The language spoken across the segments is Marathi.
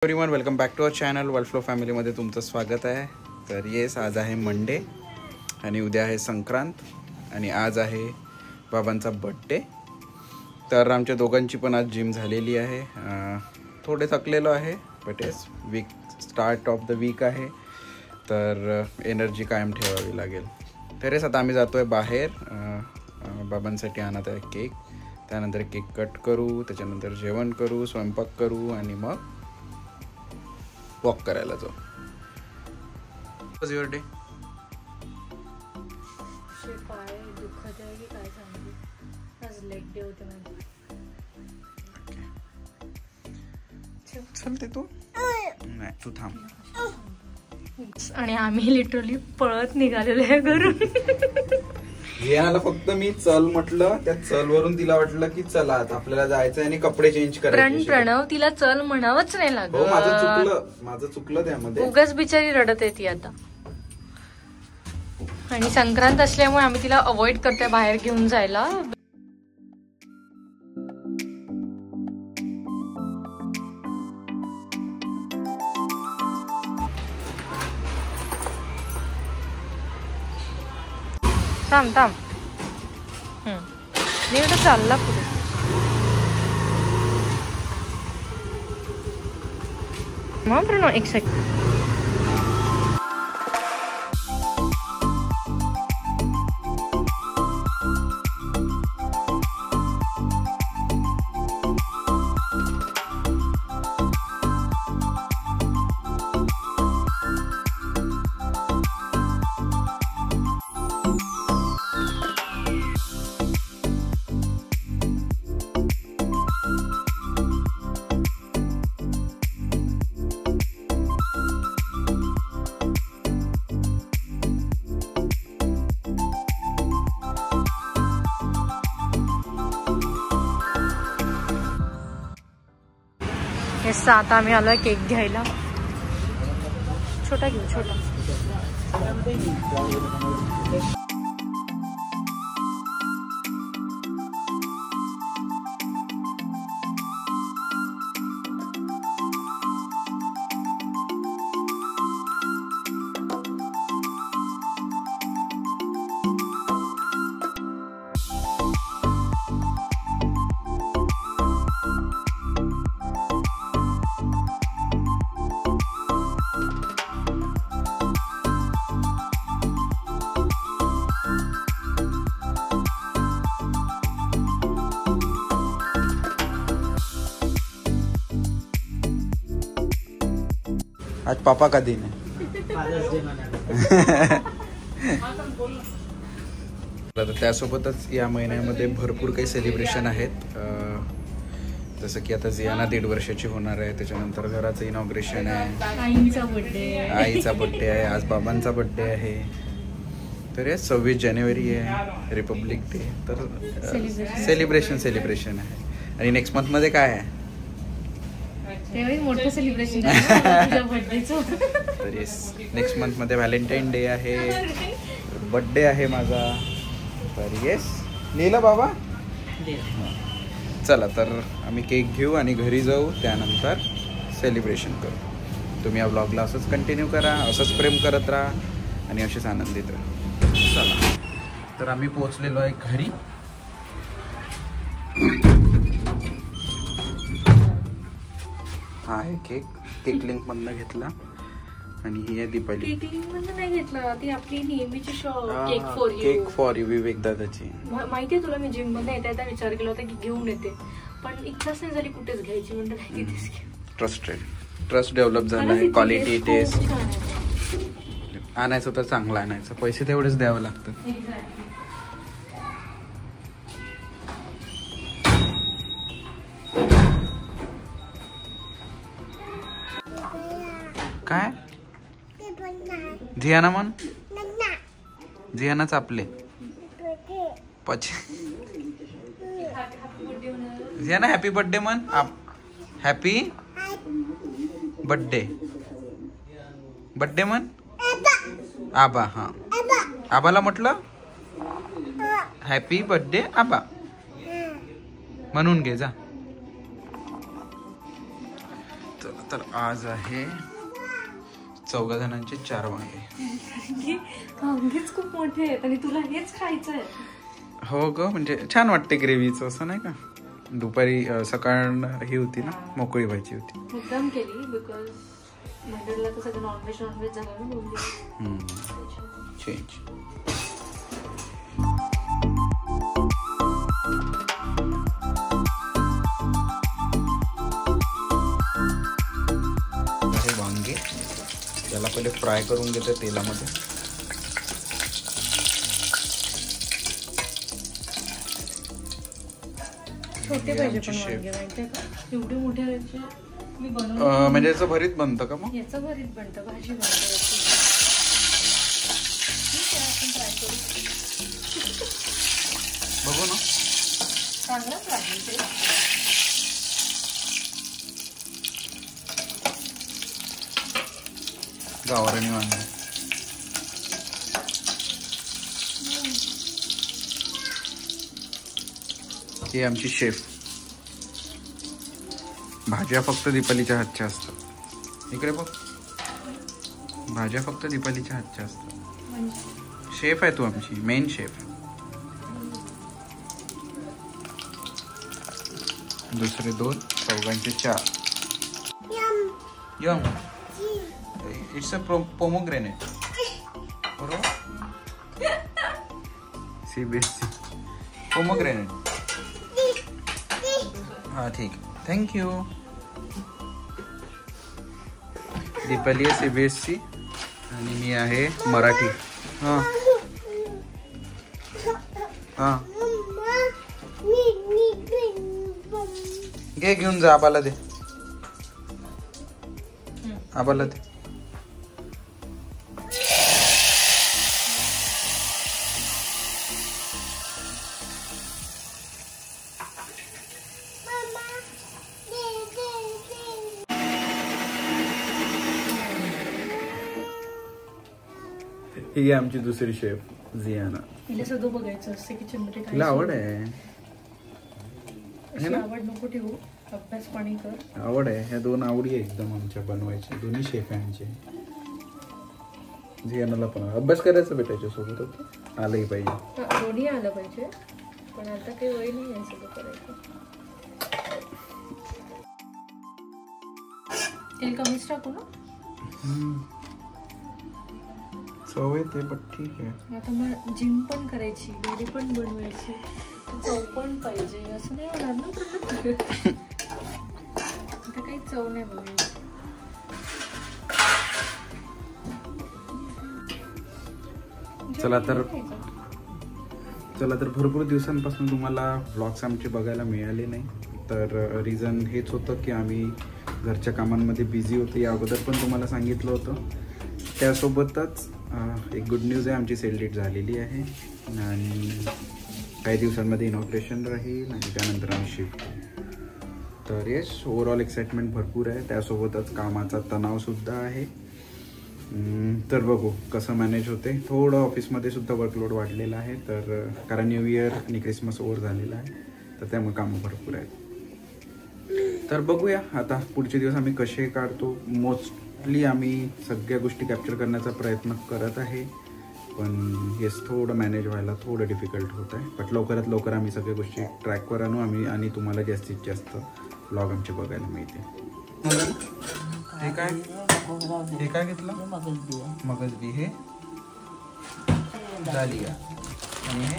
Everyone, welcome back to our channel world flow फॅमिलीमध्ये तुमचं स्वागत आहे. तर येस, आज आहे मंडे आणि उद्या आहे संक्रांत आणि आज आहे बाबांचा बड्डे. तर आमच्या दोघांची पण आज जिम झालेली आहे. थोडे थकलेलो आहे, but yes week start of the week आहे, तर एनर्जी कायम ठेवावी लागेल. तर येस, आता आम्ही जातो आहे बाहेर. बाबांसाठी आणत आहे केक, त्यानंतर केक कट करू, त्याच्यानंतर जेवण करू, स्वयंपाक करू आणि मग वॉक करायला जाऊ. Your day? पाय दुखत आहे की काय सांगू, आज लेग डे होते माझे. चलते तू? नाही, तू थांब. आणि आम्ही लिटरली पळत निघालेलो आहे घरून. जियानाला फक्त मी चल म्हटलं, त्या चल वरून तिला वाटलं की चला आता आपल्याला जायचं आणि कपडे चेंज करायचे. प्रणव तिला चल म्हणावंच नाही लागत. माझं चुकलं त्यामध्ये. उगाच बिचारी रडत आहे ती आता. आणि संक्रांत असल्यामुळे आम्ही तिला अवॉइड करतोय बाहेर घेऊन जायला. थांब थांब, मी आता चालला पुढे. मग प्रणव एक सेकंड. आता आम्ही आलोय केक घ्यायला. छोटा घेऊ, छोटा. आज पापा का दिन है. त्यासोबतच या महिन्यामध्ये भरपूर काही सेलिब्रेशन आहेत. जसं की आता जियाना 1.5 वर्षाची होणार आहे, त्याच्यानंतर घराचं इनॉग्रेशन आहे, आईचा बड्डे आहे, आज बाबांचा बड्डे आहे. तर हे 26 जानेवारी आहे, रिपब्लिक डे. तर सेलिब्रेशन आहे. आणि नेक्स्ट मंथमध्ये काय आहे? मोठं सेलिब्रेशन. तर येस, नेक्स्ट मंथमध्ये व्हॅलेंटाईन डे आहे, बड्डे आहे माझा. तर येस, लिहिलं बाबा. चला, तर आम्ही केक घेऊ आणि घरी जाऊ, त्यानंतर सेलिब्रेशन करू. तुम्ही या ब्लॉगला असंच कंटिन्यू करा, असंच प्रेम करत राहा आणि असेच आनंदित राहा. चला, तर आम्ही पोहोचलेलो आहे घरी. हा आहे केक लिंक मधनं घेतला आणि ही आहे दीपाली. केक लिंक मधनं नाही घेतला, ती आपली नेहमीची केक फॉर यू विवेक दादाची. माहितीये तुला, मी जिम मध्ये येता विचार केला होता की घेऊन येते, पण इच्छाच नाही झाली कुठेच घ्यायची. म्हणलं ट्रस्ट डेव्हलप झालाय. क्वालिटी टेस्ट आणायचं तर चांगलं आणायचं, पैसे तेवढेच द्यावं लागतं. काय जियाना म्हण, जियाना चापले जियाना हॅपी बर्थडे म्हण. हॅपी बर्थडे म्हण. आबा, हा आबाला म्हटलं हॅपी बर्थडे आबा म्हणून घे जा. तर आज आहे 14 जणांचे 4 वांगे. वांगेच खूप मोठे आहेत आणि तुला हेच खायचं आहे. हो ग, म्हणजे छान वाटते ग्रेव्हीचं, असं नाही का. दुपारी सकाळ ही होती ना, मोकळी व्हायची होती. मुद्दाम केली बिकॉज मंडळला तर सगळं नॉनव्हेज झालं ना 2 दिवस. चेंज. हे वांगे त्याला पहिले फ्राय करून घेते तेलामध्ये. छोटे पाहिजे पण वांगे माहितीये का, एवढे मोठे व्हायचे. मी म्हणजे याचं भरीत बनतं का मग? याचं भरीत बनतं, भाजी बनतं. बघू ना, चांगलाच लागेल ते. गावरानी वांगे. ही आमची शेफ. भाज्या फक्त दीपालीच्या हातच्या असतात. इकडे बघ, भाज्या फक्त दीपालीच्या हातच्या असतात. शेफ आहे तू आमची, मेन शेफ. दुसरे 2, चौघांचे 4. यम. It's a pomegranate. बरोबर. CBSE pomegranate. हाँ ठीक, थैंक यू. दीपाली आहे CBSE आणि मी आहे मराठी. हां हां, घे घेऊन जा. आबाला दे, आबाला दे. ही आमची दुसरी शेफ झियाना. तिला सगळं बघायचं असते किचन मध्ये. तिला आवड आहे. आवड नको ठेवू, अभ्यास पाणी कर. आवड आहे. ह्या 2 आवडी आहे एकदम आमच्या बनवायच्या. दोन्ही शेफ आहे आमचे. झियानाला पण अभ्यास करायचं भेटायच्या सोबत. ओके, आलंही पाहिजे. दोन्ही आलं पाहिजे, पण आता काही वय नाही आहे सगळं करायचं. तेल कमीच टाकू ना. चव येते पण ठीक आहे. आता मग जिम पण करायची, घरी पण बनवायची, चव पण पाहिजे. असं नाही होणार ना. आता काही चव नाही बघायची. चला तर भरपूर दिवसांपासून तुम्हाला व्लॉग्स आमचे बघायला मिळाले नाही. तर रिझन हेच होतं की आम्ही घरच्या कामांमध्ये बिझी होतो. या अगोदर पण तुम्हाला सांगितलं होतं. त्यासोबतच एक गुड न्यूज आहे, आमची सेल डेट झालेली आहे आणि काही दिवसांमध्ये इनॉग्रेशन राहील आणि त्यानंतर आम्ही शिफ्ट. तर येस, ओव्हरऑल एक्साइटमेंट भरपूर आहे. त्यासोबतच कामाचा तणावसुद्धा आहे. तर बघू कसं मॅनेज होते. थोडं ऑफिसमध्ये सुद्धा वर्कलोड वाढलेला आहे. तर कारण न्यू इयर आणि क्रिसमस ओव्हर झालेला आहे, तर त्यामुळे कामं भरपूर आहेत. तर बघूया आता पुढचे दिवस आम्ही कसे काढतो. मोस्टली आम्ही सगळ्या गोष्टी कॅप्चर करण्याचा प्रयत्न करत आहे, पण येस थोडं मॅनेज व्हायला थोडं डिफिकल्ट होत आहे. बट लवकरात लवकर आम्ही सगळ्या गोष्टी ट्रॅकवर आणू आम्ही आणि तुम्हाला जास्तीत जास्त व्लॉग आमचे बघायला मिळते. हे काय घेतलं? मगजबी. हे डालिया आणि हे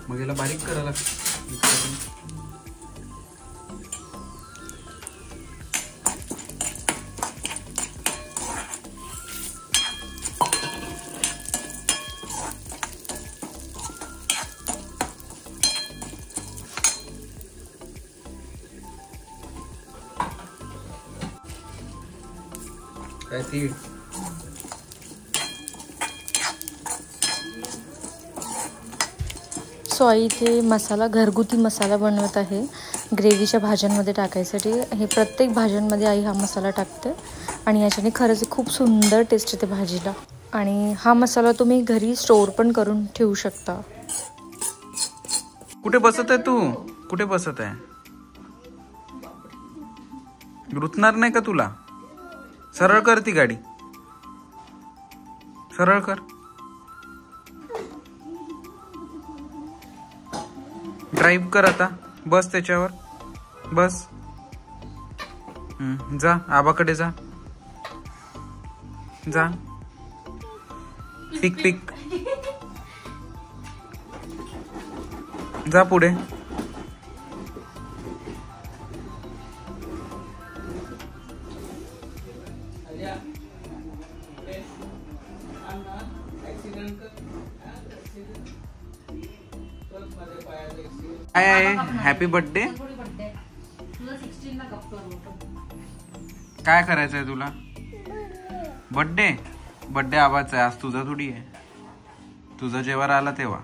मग याला बारीक करायला काय ती. सो आई इथे मसाला, घरगुती मसाला बनवत आहे ग्रेव्हीच्या भाज्यांमध्ये टाकायसाठी. हे प्रत्येक भाज्यांमध्ये आई हा मसाला टाकते आणि याच्याने खरंच खूप सुंदर टेस्ट येते भाजीला. आणि हा मसाला तुम्ही घरी स्टोर पण करून ठेवू शकता. कुठे बसत आहे तू? कुठे बसत आहे? रुतणार नाही का तुला? सरळ कर ती गाडी, सरळ कर. ड्राईव्ह कर आता. बस त्याच्यावर बस. जा आबाकडे जा. जा. पिक पिक. जा पुढे. काय आहे? Happy birthday. काय करायचंय तुला? बर्थडे. बर्थडे आबाचा आहे, आज तुझा थोडी आहे. तुझा जेव्हा आला तेव्हा.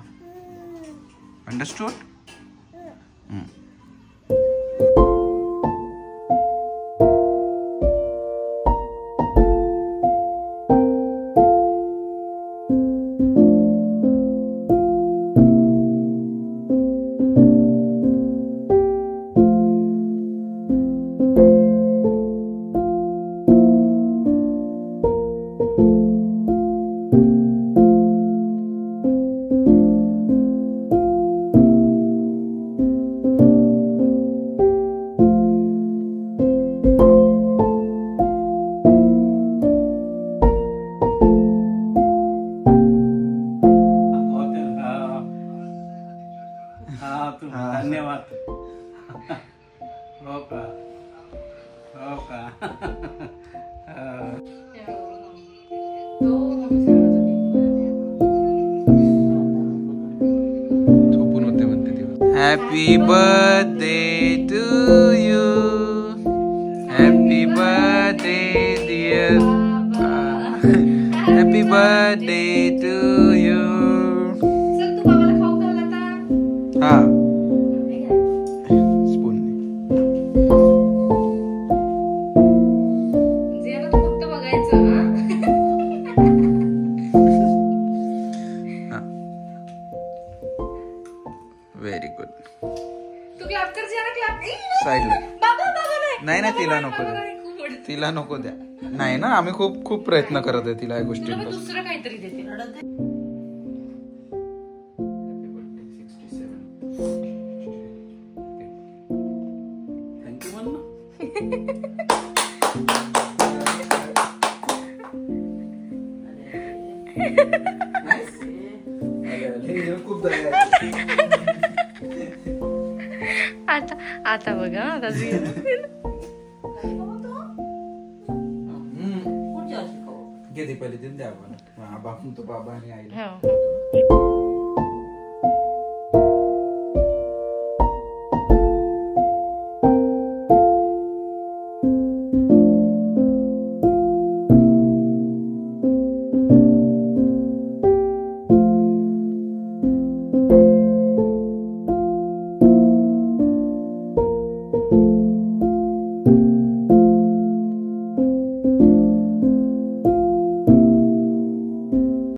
अंडरस्टूड? धन्यवाद. हो का? हो का? झोपून होते म्हणते दिवस. Happy birthday to you. Happy birthday dear. Happy birthday to you. हा स्पून. Very good. साईडला. नाही ना, तिला नको द्या. तिला नको द्या. नाही ना, आम्ही खूप खूप प्रयत्न करत आहे तिला या गोष्टींवर. दुसरं काहीतरी देते. आता आता बघा आता घे ते पहिले. दिन द्या आपण. बाबा आणि आईला. हो.